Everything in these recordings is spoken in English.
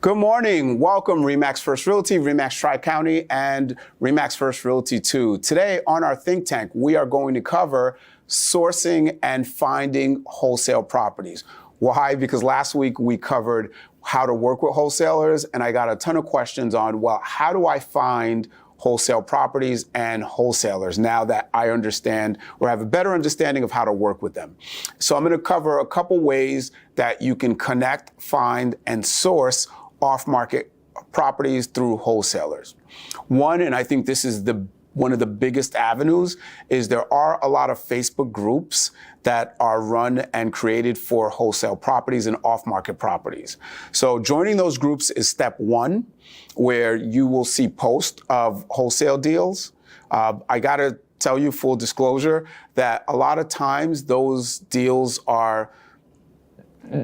Good morning. Welcome, RE/MAX First Realty, RE/MAX Tri-County, and RE/MAX First Realty 2. Today on our think tank, we are going to cover sourcing and finding wholesale properties. Why? Because last week we covered how to work with wholesalers, and I got a ton of questions on, well, how do I find wholesale properties and wholesalers now that I understand or have a better understanding of how to work with them. So I'm going to cover a couple ways that you can connect, find, and source off-market properties through wholesalers. One, and I think this is one of the biggest avenues, is there are a lot of Facebook groups that are run and created for wholesale properties and off-market properties. So joining those groups is step one, where you will see posts of wholesale deals. I gotta tell you, full disclosure, that a lot of times those deals are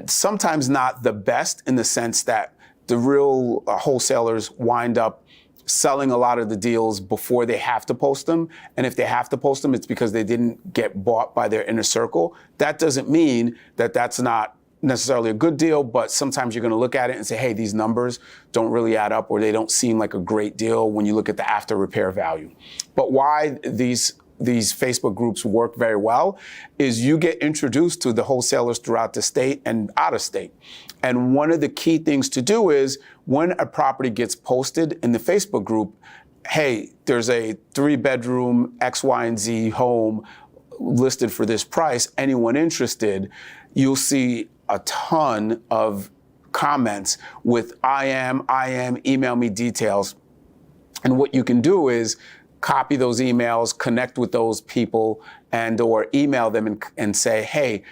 sometimes not the best, in the sense that the real wholesalers wind up selling a lot of the deals before they have to post them. And if they have to post them, it's because they didn't get bought by their inner circle. That doesn't mean that that's not necessarily a good deal, but sometimes you're going to look at it and say, hey, these numbers don't really add up, or they don't seem like a great deal when you look at the after repair value. But why these Facebook groups work very well is you get introduced to the wholesalers throughout the state and out of state. And one of the key things to do is, when a property gets posted in the Facebook group, hey, there's a 3-bedroom X, Y, and Z home listed for this price, anyone interested? You'll see a ton of comments with I am, email me details. And what you can do is copy those emails, connect with those people, and or email them and say, hey,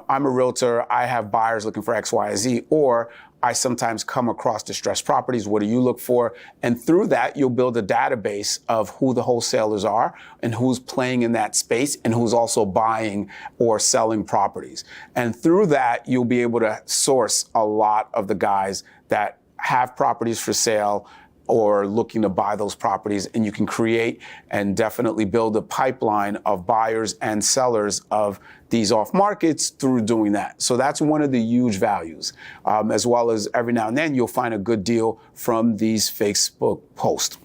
I'm a realtor, I have buyers looking for X, Y, Z, or I sometimes come across distressed properties. What do you look for? And through that, you'll build a database of who the wholesalers are and who's playing in that space and who's also buying or selling properties. And through that, you'll be able to source a lot of the guys that have properties for sale or looking to buy those properties, and you can create and definitely build a pipeline of buyers and sellers of these off markets through doing that. So that's one of the huge values, as well as every now and then you'll find a good deal from these Facebook posts.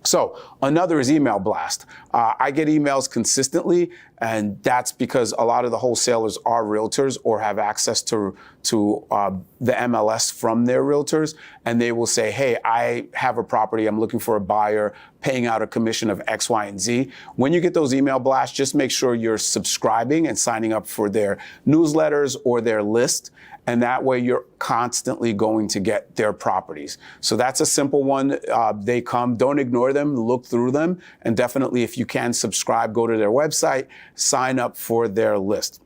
So another is email blast. I get emails consistently, and that's because a lot of the wholesalers are realtors or have access to the MLS from their realtors, and they will say, hey, I have a property, I'm looking for a buyer, paying out a commission of X, Y, and Z. When you get those email blasts, just make sure you're subscribing and signing up for their newsletters or their list, and that way you're constantly going to get their properties. So that's a simple one. They come, don't ignore them, look through them, and definitely, if you can, subscribe, go to their website, sign up for their list.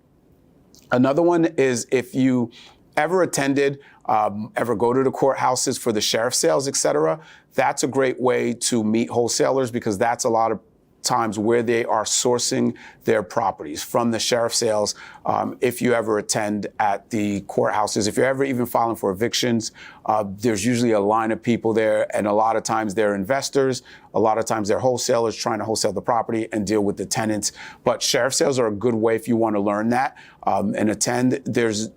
Another one is, if you ever attended, ever go to the courthouses for the sheriff sales, etc., that's a great way to meet wholesalers, because that's a lot of times where they are sourcing their properties from the sheriff sales. If you ever attend at the courthouses, if you're ever even filing for evictions, there's usually a line of people there, and a lot of times they're investors, a lot of times they're wholesalers trying to wholesale the property and deal with the tenants. But sheriff sales are a good way if you want to learn that and attend. There's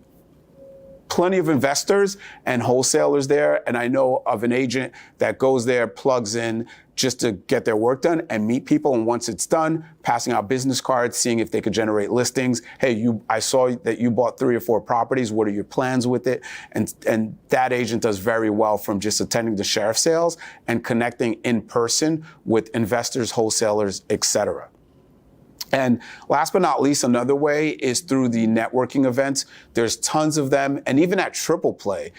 plenty of investors and wholesalers there, and I know of an agent that goes there, plugs in just to get their work done and meet people, and once it's done, passing out business cards, seeing if they could generate listings. Hey, I saw that you bought 3 or 4 properties, what are your plans with it? And that agent does very well from just attending the sheriff sales and connecting in person with investors, wholesalers, etc. And last but not least, another way is through the networking events. There's tons of them. And even at Triple Play,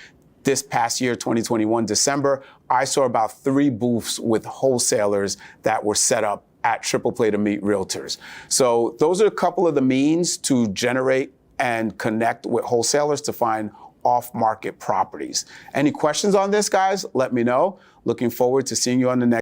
this past year, 2021, December, I saw about 3 booths with wholesalers that were set up at Triple Play to meet realtors. So those are a couple of the means to generate and connect with wholesalers to find off-market properties. Any questions on this, guys? Let me know. Looking forward to seeing you on the next